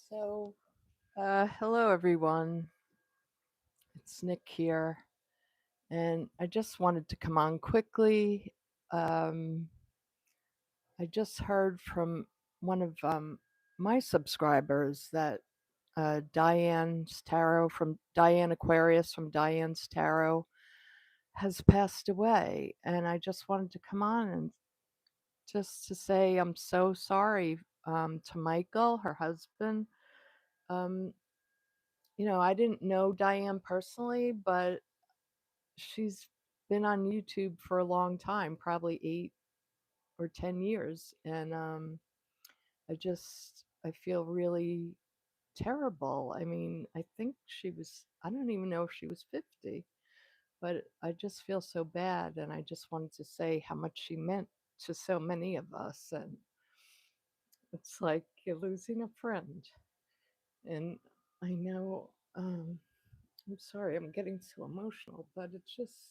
So, hello everyone. It's Nick here, and I just wanted to come on quickly. Um, I just heard from one of my subscribers that Diane's Tarot from Diane Aquarius from Diane's Tarot has passed away, and I just wanted to come on and just to say I'm so sorry to Michael, her husband. Um, I didn't know Diane personally, but she's been on YouTube for a long time, probably 8 or 10 years, and I feel really terrible. I mean, I think I don't even know if she was 50, but I just feel so bad, and I just wanted to say how much she meant to so many of us, and it's like you're losing a friend, and I know. I'm sorry, I'm getting so emotional, but it's just,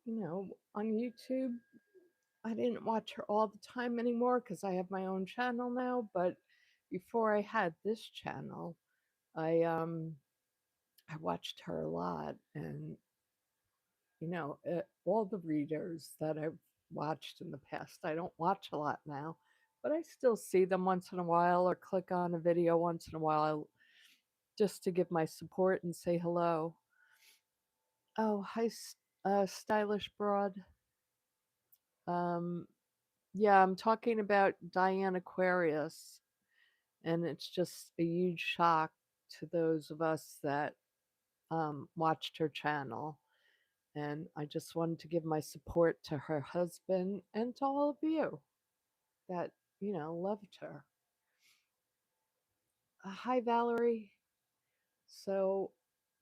on YouTube, I didn't watch her all the time anymore because I have my own channel now. But before I had this channel, I watched her a lot, and all the readers that I've watched in the past, I don't watch a lot now, but I still see them once in a while or click on a video once in a while just to give my support and say hello. Oh, hi, stylish broad. Um, yeah, I'm talking about Diane Aquarius, and it's just a huge shock to those of us that watched her channel. And I just wanted to give my support to her husband and to all of you that, loved her. Hi, Valerie. So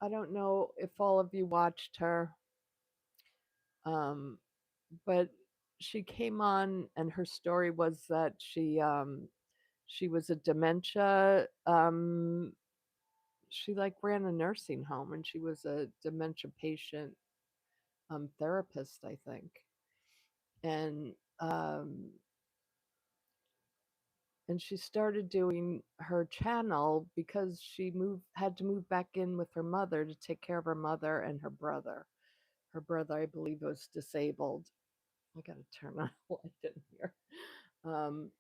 I don't know if all of you watched her, um, but she came on, and her story was that she was a dementia. She like ran a nursing home, and she was a dementia patient therapist, I think. And um, and she started doing her channel because she had to move back in with her mother to take care of her mother and her brother. Her brother, I believe, was disabled. I gotta turn on a light in here. Um,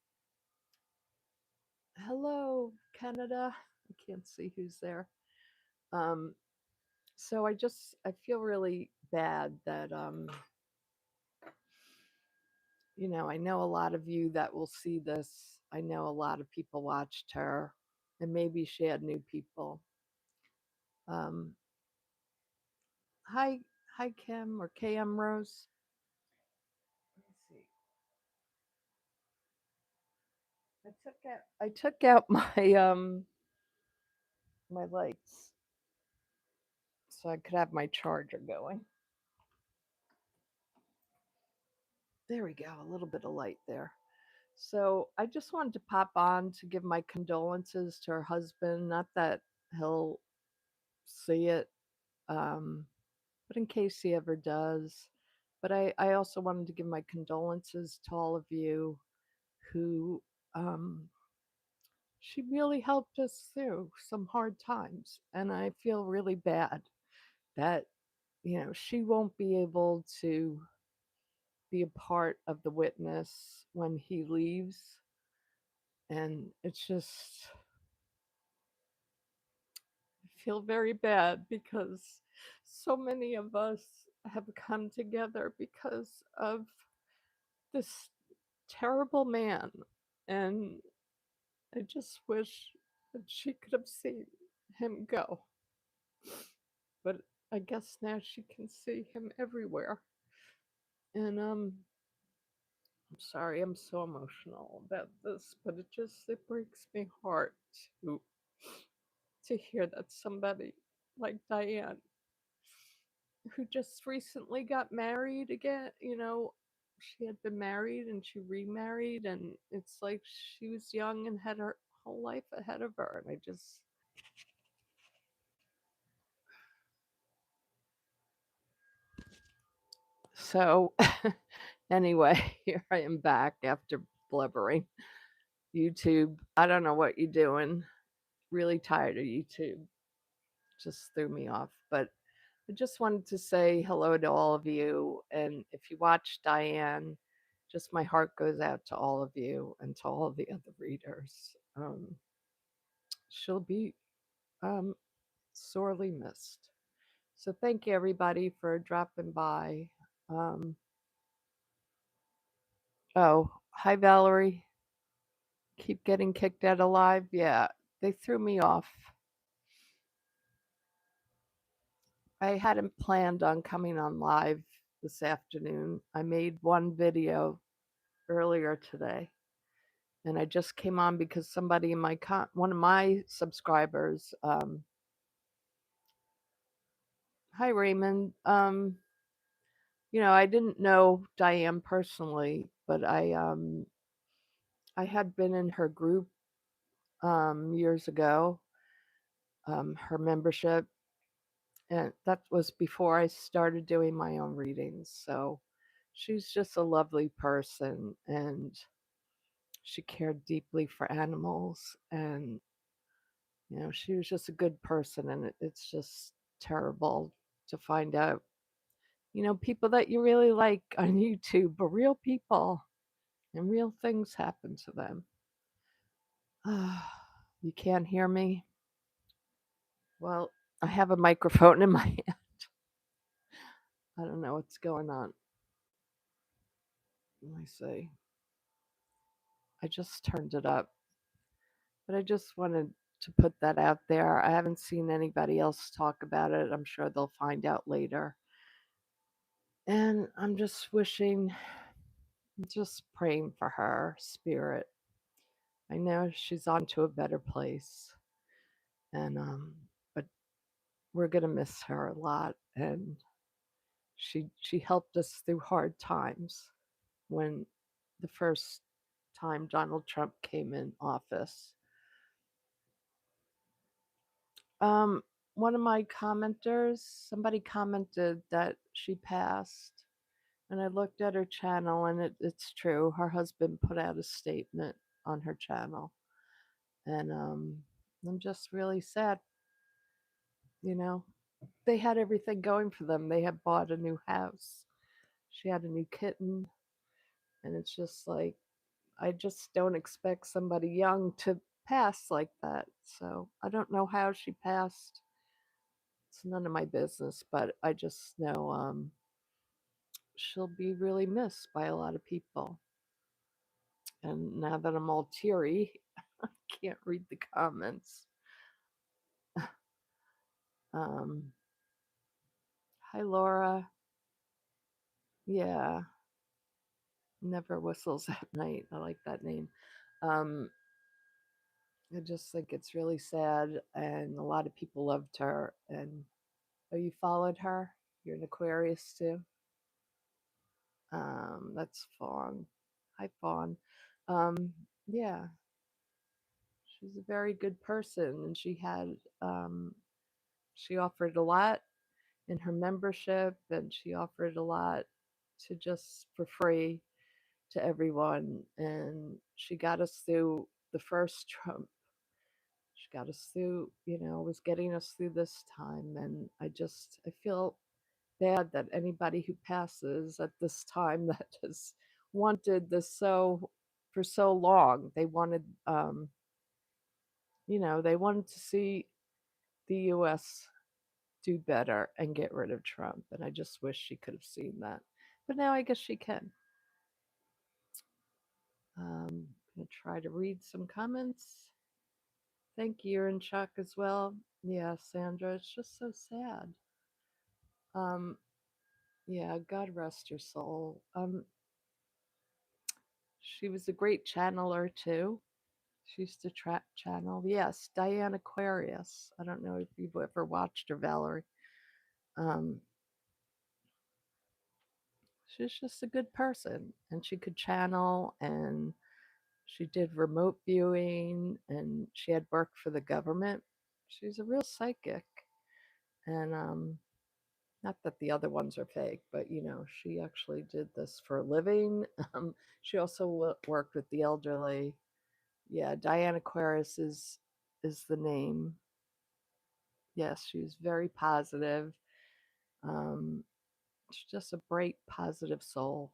Hello, Canada. I can't see who's there. Um, so I feel really bad that I know a lot of you that will see this. I know a lot of people watched her, and maybe she had new people. Um, hi, hi, Kim or KM Rose. Let me see. I took out my lights so I could have my charger going. There we go. A little bit of light there. So I just wanted to pop on to give my condolences to her husband. Not that he'll see it, um, but in case he ever does. But I also wanted to give my condolences to all of you who um, she really helped us through some hard times. And I feel really bad that, she won't be able to be a part of the witness when he leaves. And it's just, I feel very bad because so many of us have come together because of this terrible man. And I just wish that she could have seen him go. But I guess now she can see him everywhere. And I'm sorry I'm so emotional about this, but it breaks my heart to hear that somebody like Diane, who just recently got married again, she had been married and she remarried, and it's like she was young and had her whole life ahead of her. And I just, so anyway, here I am back after blubbering. YouTube, I don't know what you're doing. really tired of YouTube. Just threw me off. But I just wanted to say hello to all of you. And if you watch Diane, just my heart goes out to all of you and to all of the other readers. She'll be um, sorely missed. So thank you everybody for dropping by. Um, oh, hi Valerie. Keep getting kicked out of live. Yeah, they threw me off. I hadn't planned on coming on live this afternoon. I made one video earlier today, and I just came on because somebody in my one of my subscribers, hi Raymond, I didn't know Diane personally, but I had been in her group years ago, her membership, and that was before I started doing my own readings. So she's just a lovely person, and she cared deeply for animals, and she was just a good person. And it's just terrible to find out, people that you really like on YouTube are real people, and real things happen to them. You can't hear me? Well, I have a microphone in my hand. I don't know what's going on. Let me see. I just turned it up, but I just wanted to put that out there. I haven't seen anybody else talk about it. I'm sure they'll find out later. And I'm just just praying for her spirit. I know she's on to a better place. And but we're gonna miss her a lot. And she helped us through hard times when the first time Donald Trump came in office. Um, One of my commenters, somebody commented that she passed, and I looked at her channel, and it's true. Her husband put out a statement on her channel, and I'm just really sad. You know, they had everything going for them. They had bought a new house. She had a new kitten, and it's just like I just don't expect somebody young to pass like that. So I don't know how she passed. It's none of my business, but I just know she'll be really missed by a lot of people. And now that I'm all teary, I can't read the comments. Um, Hi, Laura. Yeah, never whistles at night. I like that name. Um, I just think it's really sad, and a lot of people loved her. And oh, you followed her? You're an Aquarius too? That's Fawn. Hi, Fawn. Um, yeah, she's a very good person, and she offered a lot in her membership, and she offered a lot to just for free to everyone, and she got us through the first Trump. She got us through, was getting us through this time, and I feel bad that anybody who passes at this time that has wanted this so for so long. They wanted, they wanted to see the U.S. do better and get rid of Trump, and I just wish she could have seen that. But now I guess she can. I'm gonna try to read some comments. Thank you, and Chuck as well. Yeah, Sandra, it's just so sad. Um, yeah, God rest her soul. She was a great channeler too. She used to channel. Yes, Diane Aquarius. I don't know if you've ever watched her, Valerie. Um, she's just a good person, and she could channel, and she did remote viewing, and she had worked for the government. She's a real psychic, and not that the other ones are fake, but she actually did this for a living. She also worked with the elderly. Yeah, Diane Aquarius is is the name. Yes, she was very positive. Um, she's just a bright, positive soul.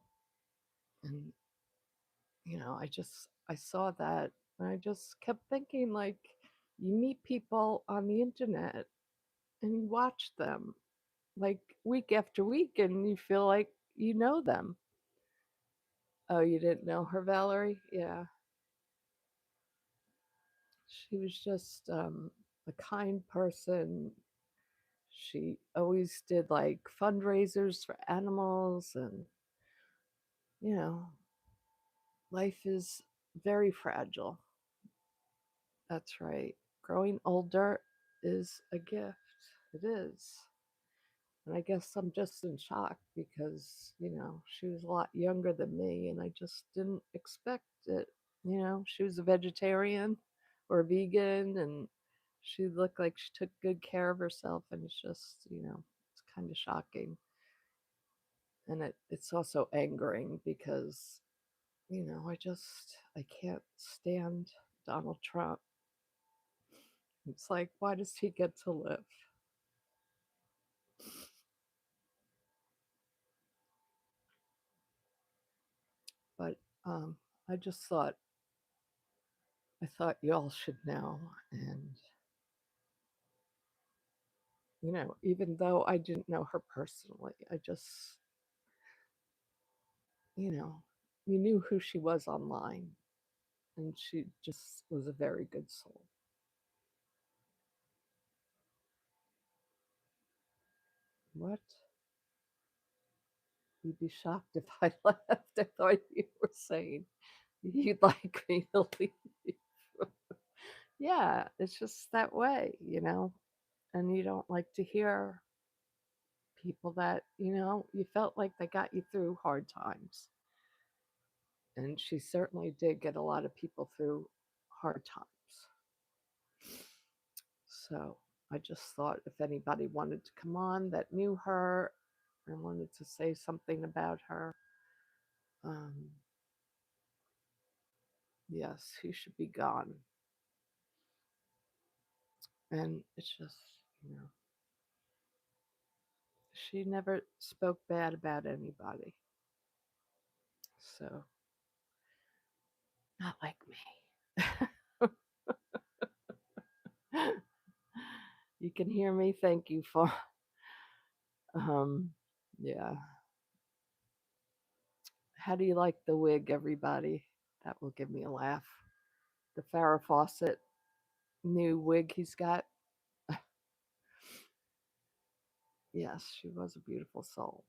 And, I saw that and I just kept thinking, like, you meet people on the internet and you watch them like week after week and you feel like you know them. Oh, you didn't know her, Valerie? Yeah. She was just a kind person. She always did like fundraisers for animals, and you know, life is very fragile. That's right. Growing older is a gift. It is. And I guess I'm just in shock because, she was a lot younger than me and I just didn't expect it. She was a vegetarian or a vegan and she looked like she took good care of herself and it's just, it's kind of shocking. And it's also angering because, I can't stand Donald Trump. It's like, why does he get to live? But um, I just I thought you all should know. And, even though I didn't know her personally, I just, you know, you knew who she was online. And she just was a very good soul. What? You'd be shocked if I left. I thought you were saying you'd like me to leave. Yeah, it's just that way, and you don't like to hear people that, you felt like they got you through hard times. And she certainly did get a lot of people through hard times. So I just thought if anybody wanted to come on that knew her and wanted to say something about her, um, yes, he should be gone. And it's just, you know, she never spoke bad about anybody. So, not like me. You can hear me. Thank you for, um, yeah. How do you like the wig, everybody? That will give me a laugh. The Farrah Fawcett new wig he's got. Yes, she was a beautiful soul.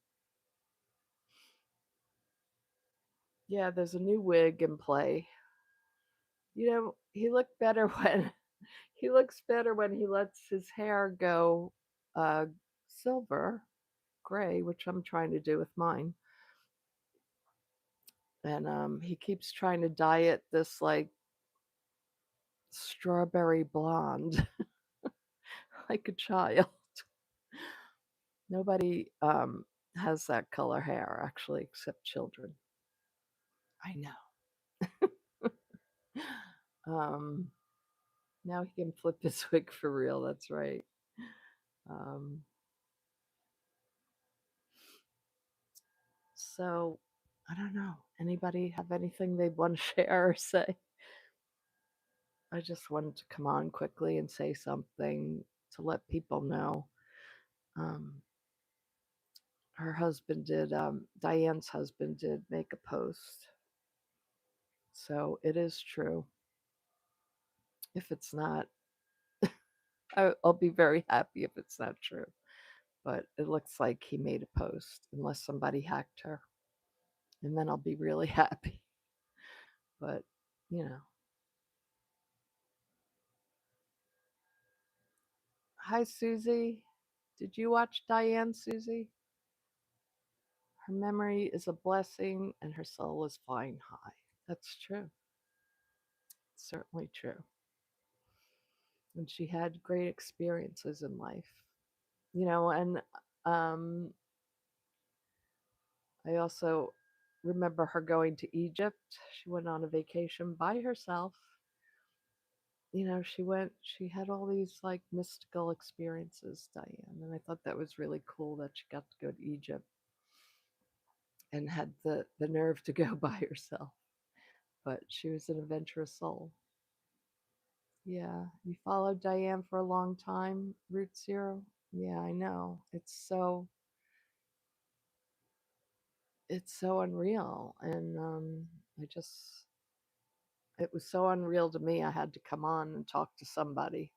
Yeah, there's a new wig in play. He looked better when he looks better when he lets his hair go uh silver, gray, which I'm trying to do with mine. And he keeps trying to dye it this like strawberry blonde like a child. Nobody has that color hair actually except children. I know. um Now he can flip his wig for real, that's right. Um, so I don't know. Anybody have anything they'd want to share or say? I just wanted to come on quickly and say something to let people know. Um, her husband did, Diane's husband did make a post. So it is true. If it's not, I'll be very happy if it's not true. But it looks like he made a post, unless somebody hacked her. And then I'll be really happy. But, you know, hi, Susie. Did you watch Diane, Susie? Her memory is a blessing and her soul is flying high. That's true. Certainly true. And she had great experiences in life. And um, I also remember her going to Egypt. She went on a vacation by herself she had all these like mystical experiences, Diane, and I thought that was really cool that she got to go to Egypt and had the nerve to go by herself. But she was an adventurous soul. Yeah, you followed Diane for a long time, Route Zero. Yeah, I know. It's so unreal, and I just it was so unreal to me. I had to come on and talk to somebody.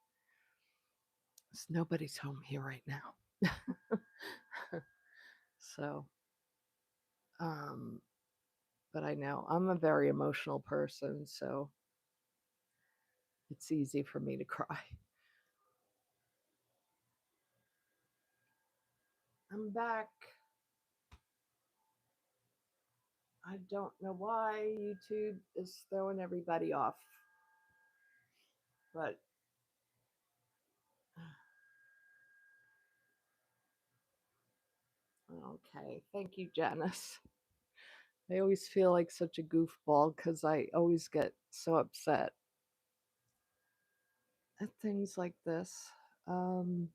'Cause nobody's home here right now. So, um, but I know I'm a very emotional person, so it's easy for me to cry. I'm back. I don't know why YouTube is throwing everybody off, but okay. Thank you, Janice. I always feel like such a goofball because I always get so upset at things like this. Um,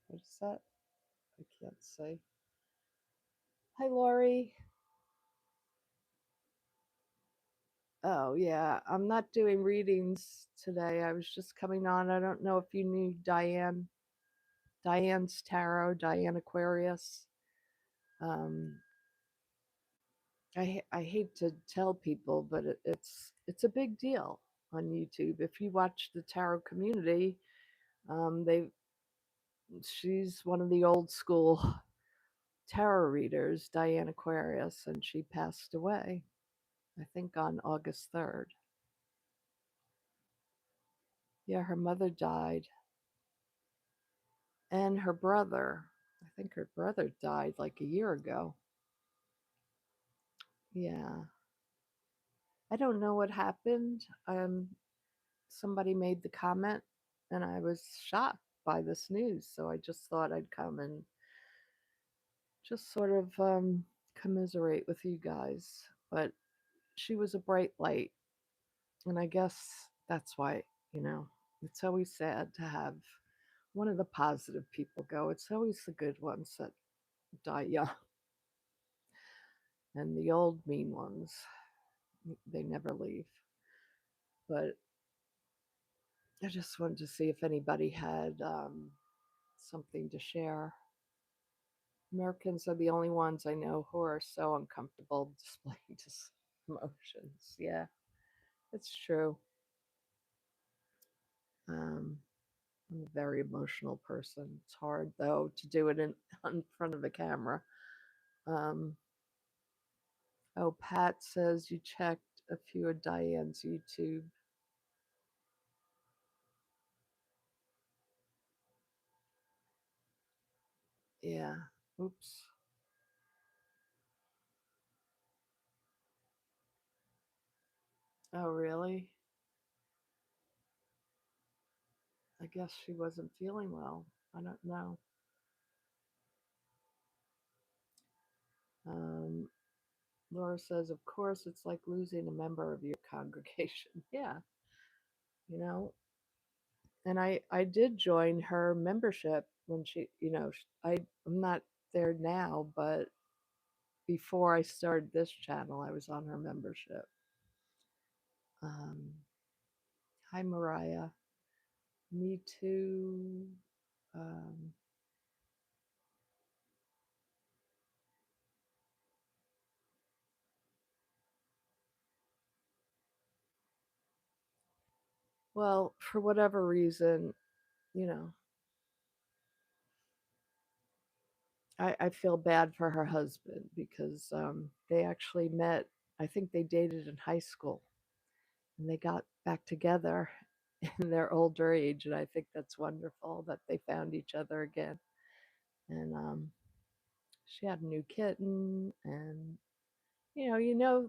what is that? I can't say. Hi, Lori. Oh, yeah. I'm not doing readings today. I was just coming on. I don't know if you knew Diane, Diane's Tarot, Diane Aquarius. Um, I hate to tell people, but it's a big deal on YouTube. If you watch the tarot community, they she's one of the old school tarot readers, Diane Aquarius, and she passed away, I think, on August 3rd. Yeah, her mother died, and her brother. I think her brother died like a year ago. Yeah, I don't know what happened. Somebody made the comment, and I was shocked by this news. So I just thought I'd come and just sort of commiserate with you guys. But she was a bright light, and I guess that's why, you know, it's always sad to have one of the positive people go. It's always the good ones that die young, and the old mean ones, they never leave. But I just wanted to see if anybody had something to share. Americans are the only ones I know who are so uncomfortable displaying emotions. Yeah, it's true. Um, I'm a very emotional person. It's hard though to do it in front of a camera. Um, oh, Pat says you checked a few of Diane's YouTube. Yeah. Oops. Oh, really? I guess she wasn't feeling well. I don't know. Um, Laura says, of course, it's like losing a member of your congregation. Yeah, you know. And I did join her membership when she, I'm not there now, but before I started this channel, I was on her membership. Um, Hi, Mariah. Me too. Um, well, for whatever reason, you know, I feel bad for her husband because they actually met, I think they dated in high school and they got back together in their older age. And I think that's wonderful that they found each other again. And she had a new kitten and,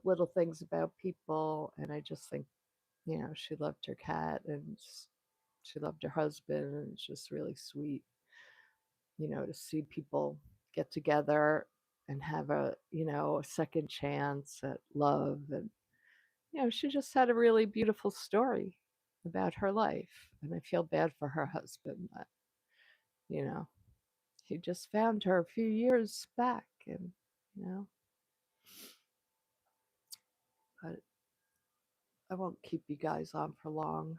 little things about people. And I just think, she loved her cat and she loved her husband. And it's just really sweet, to see people get together and have a second chance at love and she just had a really beautiful story about her life. And I feel bad for her husband that, you know, he just found her a few years back and, you know, but I won't keep you guys on for long.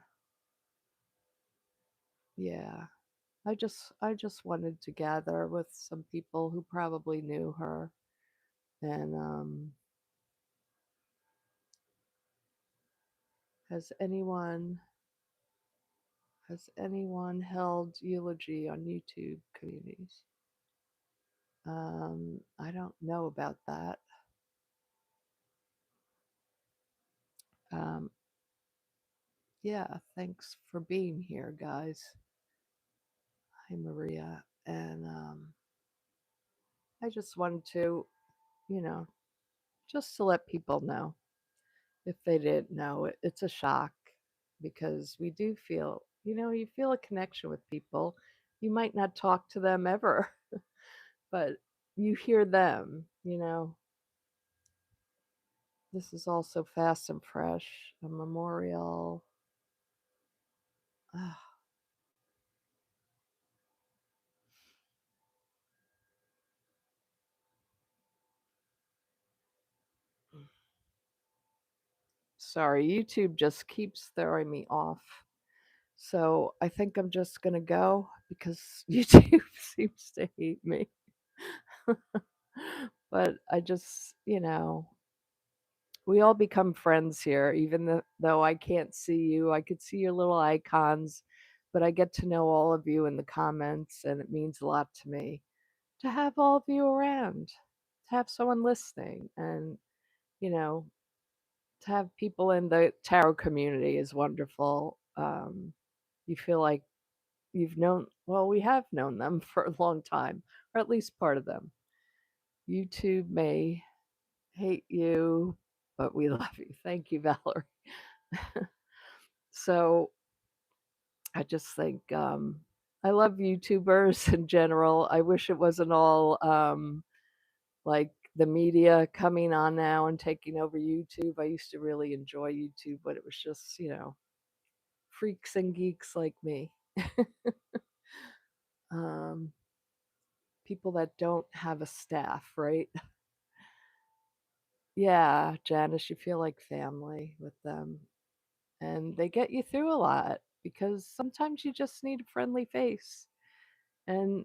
Yeah. I just wanted to gather with some people who probably knew her and has anyone has anyone held eulogy on YouTube communities? I don't know about that. Um, yeah, thanks for being here, guys. Hi, Maria. And I just wanted to, you know, just to let people know if they didn't know, it's a shock because we do feel, you feel a connection with people. You might not talk to them ever, but you hear them, This is also fast and fresh, a memorial. Ah, sorry, YouTube just keeps throwing me off. So I think I'm just going to go because YouTube seems to hate me. But I just, we all become friends here, even though I can't see you. I could see your little icons, but I get to know all of you in the comments, and it means a lot to me to have all of you around, to have someone listening, and, you know, to have people in the tarot community is wonderful. You feel like we have known them for a long time, or at least part of them. YouTube may hate you, but we love you. Thank you, Valerie. So I just think I love YouTubers in general. I wish it wasn't all like the media coming on now and taking over YouTube. I used to really enjoy YouTube, but it was just, freaks and geeks like me. um, People that don't have a staff, right? Yeah, Janice, you feel like family with them. And they get you through a lot because sometimes you just need a friendly face. And,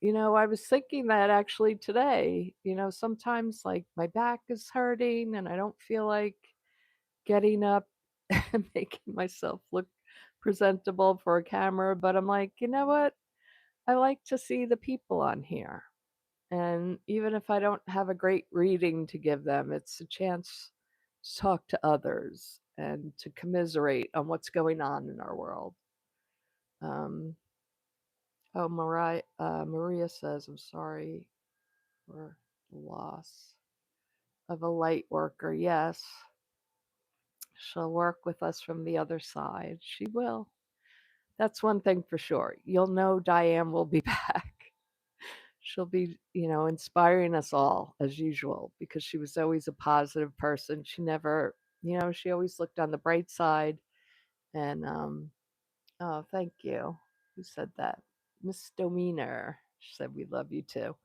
I was thinking that actually today, sometimes like my back is hurting and I don't feel like getting up and making myself look presentable for a camera. But I'm like, you know what? I like to see the people on here. And even if I don't have a great reading to give them, it's a chance to talk to others and to commiserate on what's going on in our world. Um, Maria says, I'm sorry for the loss of a light worker. Yes, she'll work with us from the other side. She will. That's one thing for sure. You'll know Diane will be back. She'll be, inspiring us all as usual because she was always a positive person. She never, she always looked on the bright side. And, oh, thank you. Who said that? Miss Dominer. She said, we love you too.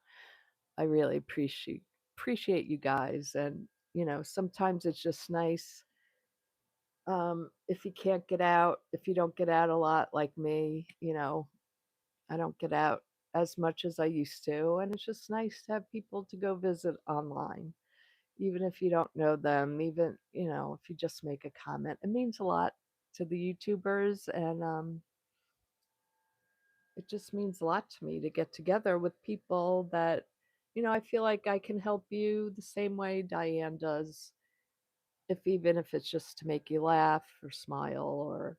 I really appreciate you guys. And, sometimes it's just nice. If you can't get out, if you don't get out a lot like me, I don't get out as much as I used to, and it's just nice to have people to go visit online, even if you don't know them, even, if you just make a comment. It means a lot to the YouTubers, and it just means a lot to me to get together with people that, I feel like I can help you the same way Diane does, even if it's just to make you laugh or smile or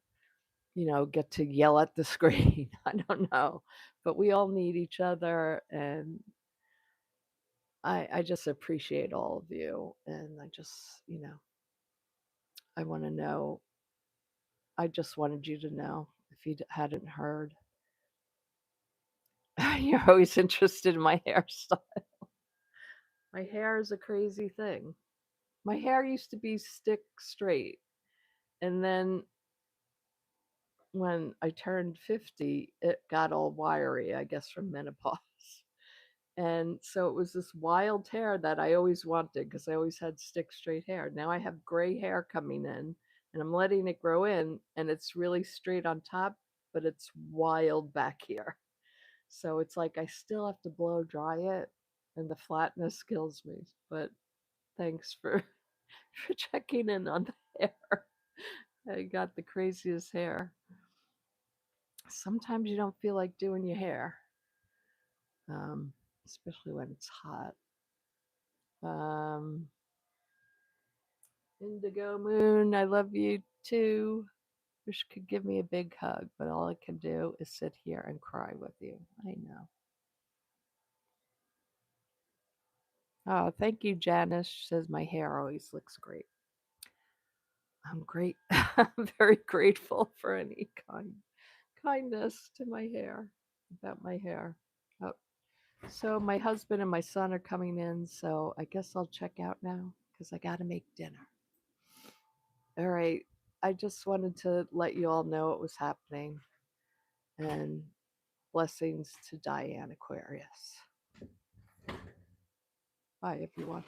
get to yell at the screen. I don't know. But we all need each other. And I just appreciate all of you. And I just, I want to know. I just wanted you to know if you hadn't heard. You're always interested in my hairstyle. My hair is a crazy thing. My hair used to be stick straight, and then when I turned 50, it got all wiry, I guess from menopause. And so it was this wild hair that I always wanted because I always had stick straight hair. Now I have gray hair coming in and I'm letting it grow in and it's really straight on top, but it's wild back here. So it's like I still have to blow dry it and the flatness kills me. But thanks for for checking in on the hair. I got the craziest hair. Sometimes you don't feel like doing your hair, um, especially when it's hot. Um, Indigo Moon, I love you too. Wish could give me a big hug, but all I can do is sit here and cry with you. I know. Oh, thank you, Janice. She says my hair always looks great. I'm great. I'm very grateful for any kindness to my hair, about my hair. Oh, so my husband and my son are coming in, so I guess I'll check out now because I got to make dinner. All right. I just wanted to let you all know what was happening and blessings to Diane Aquarius. Bye, everyone.